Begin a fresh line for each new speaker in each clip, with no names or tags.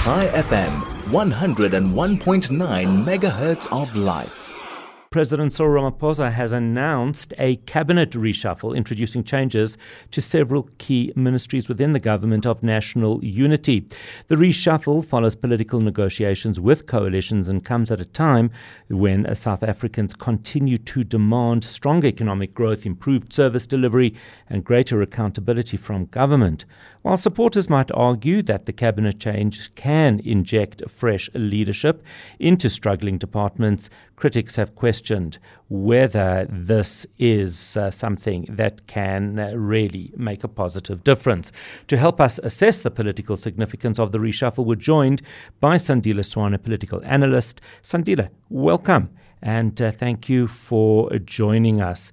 High FM, 101.9 megahertz of life.
President Cyril Ramaphosa has announced a cabinet reshuffle introducing changes to several key ministries within the government of national unity. The reshuffle follows political negotiations with coalitions and comes at a time when South Africans continue to demand strong economic growth, improved service delivery and greater accountability from government. While supporters might argue that the cabinet change can inject fresh leadership into struggling departments, critics have questioned whether this is something that can really make a positive difference. To help us assess the political significance of the reshuffle, we're joined by Sandile Swana, political analyst. Sandile, welcome, and thank you for joining us.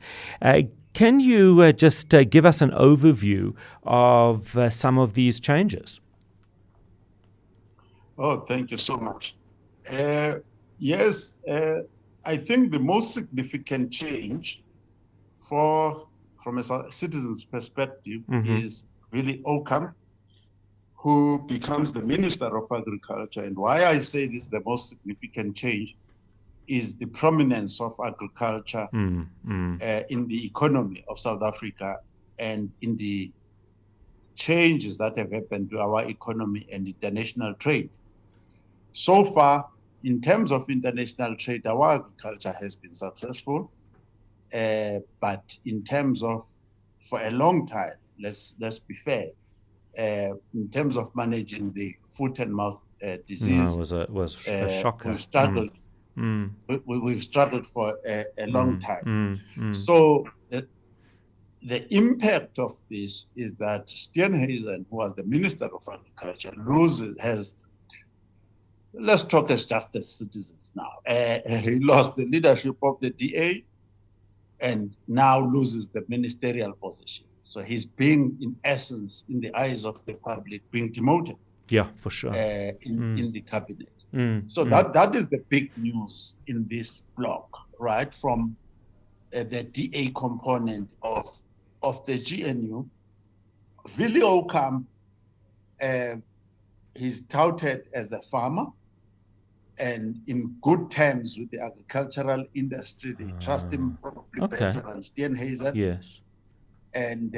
Can you just give us an overview of some of these changes?
Oh, thank you so much. Yes, I think the most significant change from a citizen's perspective is really Ocamp, who becomes the Minister of Agriculture. And why I say this is the most significant change is the prominence of agriculture in the economy of South Africa and in the changes that have happened to our economy and international trade. So far, in terms of international trade, our agriculture has been successful, but in terms of, for a long time, let's be fair, in terms of managing the foot and mouth disease,
it was a shocker.
We've struggled. We've struggled for a long time. So the impact of this is that Steenhuisen, who was the Minister of Agriculture, let's talk as just as citizens now. He lost the leadership of the DA and now loses the ministerial position. So he's being, in essence, in the eyes of the public, being demoted.
Yeah, for sure.
In the cabinet. So that is the big news in this block, right? From the DA component of the GNU. Willie Ocamp, he's touted as a farmer and in good terms with the agricultural industry. They trust him probably better than Steenhuisen.
Yes.
And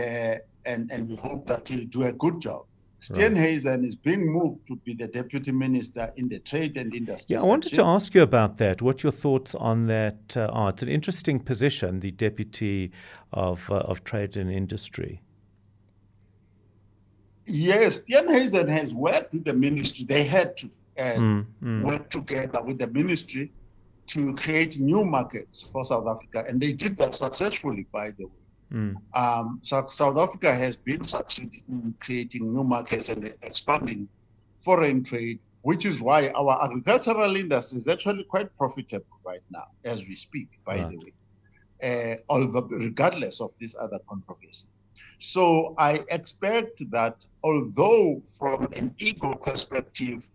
we hope that he'll do a good job. Steenhuisen is being moved to be the Deputy Minister in the Trade and Industry.
Yeah, I wanted to ask you about that. What your thoughts on that are? It's an interesting position, the Deputy of Trade and Industry.
Yes, Steenhuisen has worked with the ministry. They had to work together with the ministry to create new markets for South Africa, and they did that successfully, by the way. So South Africa has been succeeding in creating new markets and expanding foreign trade, which is why our agricultural industry is actually quite profitable right now as we speak, by the way, although regardless of this other controversy. So I expect that although from an ego perspective,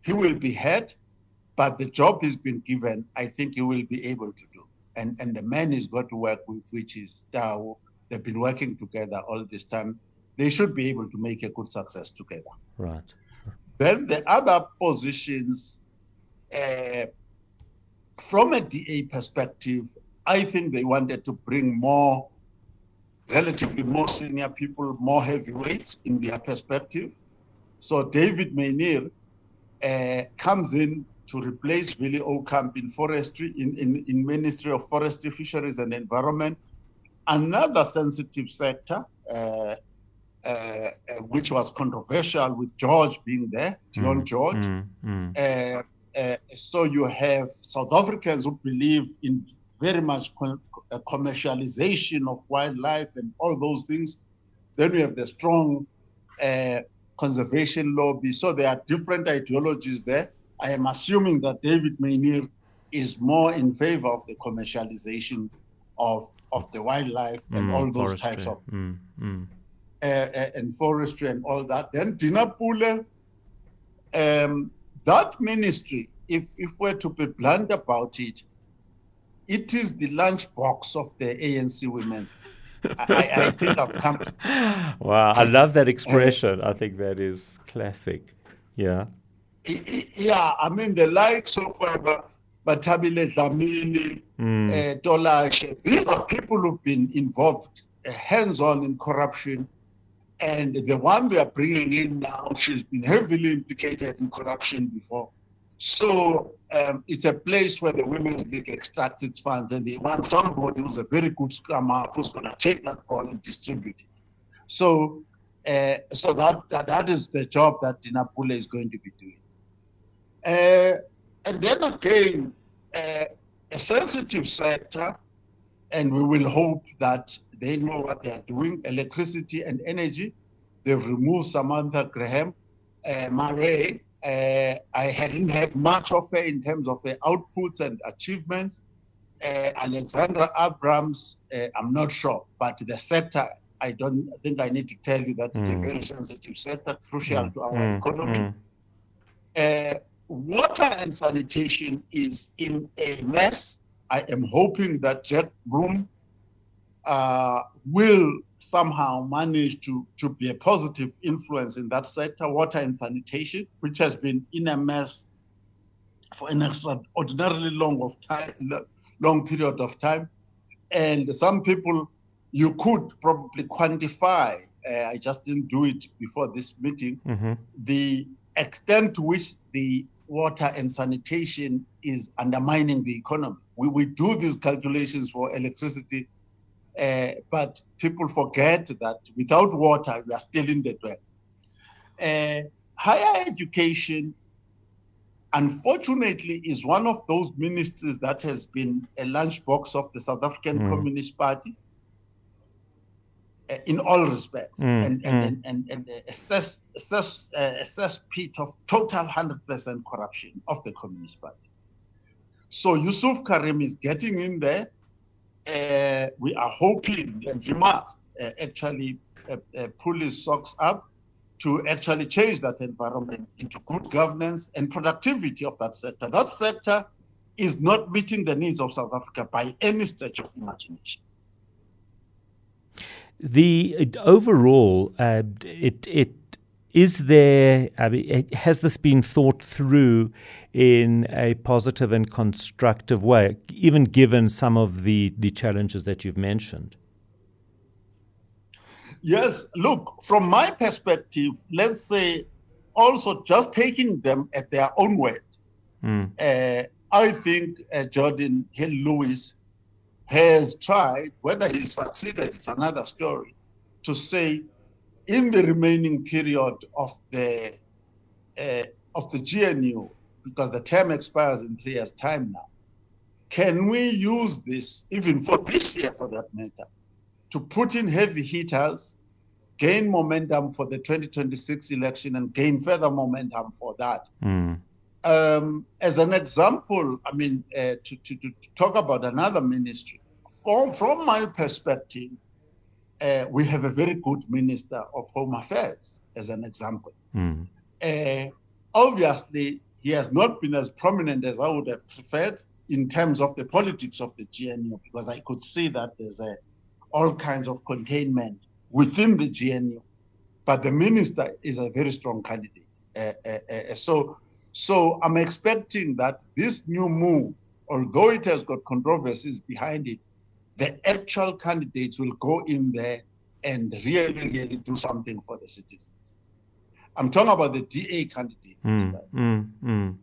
he will be head, but the job he's been given, I think he will be able to do. And the man he's got to work with, which is Tao, they've been working together all this time. They should be able to make a good success together.
Right.
Then the other positions, from a DA perspective, I think they wanted to bring relatively more senior people, more heavyweights in their perspective. So David Mainir comes in to replace Willie Ocamp in forestry, in Ministry of Forestry, Fisheries and Environment, another sensitive sector, which was controversial with George being there, Dion George. So you have South Africans who believe in very much commercialization of wildlife and all those things. Then we have the strong conservation lobby. So there are different ideologies there. I am assuming that David Mainir is more in favor of the commercialization of the wildlife and all those
forestry.
types of and forestry and all that. Then Dinapule, that ministry, if we're to be blunt about it, it is the lunchbox of the ANC women's. I think I've come to...
Wow, I love that expression. I think that is classic. Yeah.
Yeah, I mean, the likes of Batabile Dlamini, Tolashe, these are people who've been involved hands-on in corruption. And the one we are bringing in now, she's been heavily implicated in corruption before. So it's a place where the Women's League extracts its funds, and they want somebody who's a very good scrummer who's going to take that ball and distribute it. So that is the job that Dinapule is going to be doing. And then again, a sensitive sector, and we will hope that they know what they are doing. Electricity and energy. They've removed Samantha Graham. Murray, I hadn't had much of her in terms of her outputs and achievements. Alexandra Abrams, I'm not sure, but the sector, I don't think I need to tell you that it's a very sensitive sector, crucial to our economy. Water and sanitation is in a mess. I am hoping that Jack Broom will somehow manage to be a positive influence in that sector, water and sanitation, which has been in a mess for an extraordinarily long period of time. And some people, you could probably quantify, I just didn't do it before this meeting, the extent to which the water and sanitation is undermining the economy. We do these calculations for electricity, but people forget that without water, we are still in the drought. Higher education, unfortunately, is one of those ministries that has been a lunchbox of the South African Communist Party in all respects, and a cesspit of total 100% corruption of the Communist Party. So Yusuf Karim is getting in there. We are hoping, and he must actually pull his socks up to actually change that environment into good governance and productivity of that sector. That sector is not meeting the needs of South Africa by any stretch of imagination.
The overall, is there? Has this been thought through in a positive and constructive way, even given some of the challenges that you've mentioned?
Yes. Look, from my perspective, let's say also just taking them at their own word. I think Jordan Hill-Lewis has tried, whether he succeeded, it's another story, to say in the remaining period of the GNU, because the term expires in 3 years' time now, can we use this, even for this year for that matter, to put in heavy hitters, gain momentum for the 2026 election and gain further momentum for that? As an example, I mean, to talk about another ministry, from my perspective, we have a very good Minister of Home Affairs, as an example. Obviously, he has not been as prominent as I would have preferred in terms of the politics of the GNU, because I could see that there's all kinds of containment within the GNU. But the minister is a very strong candidate. So I'm expecting that this new move, although it has got controversies behind it, the actual candidates will go in there and really, really do something for the citizens. I'm talking about the DA candidates this time.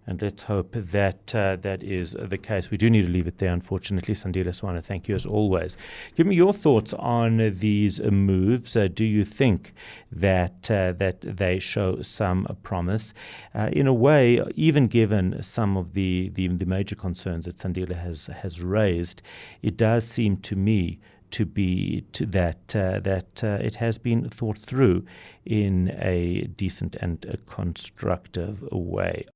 And let's hope that that is the case. We do need to leave it there, unfortunately. Sandile Swana, thank you as always. Give me your thoughts on these moves. Do you think that they show some promise? In a way, even given some of the major concerns that Sandile has raised, it does seem to me that it has been thought through in a decent and a constructive way.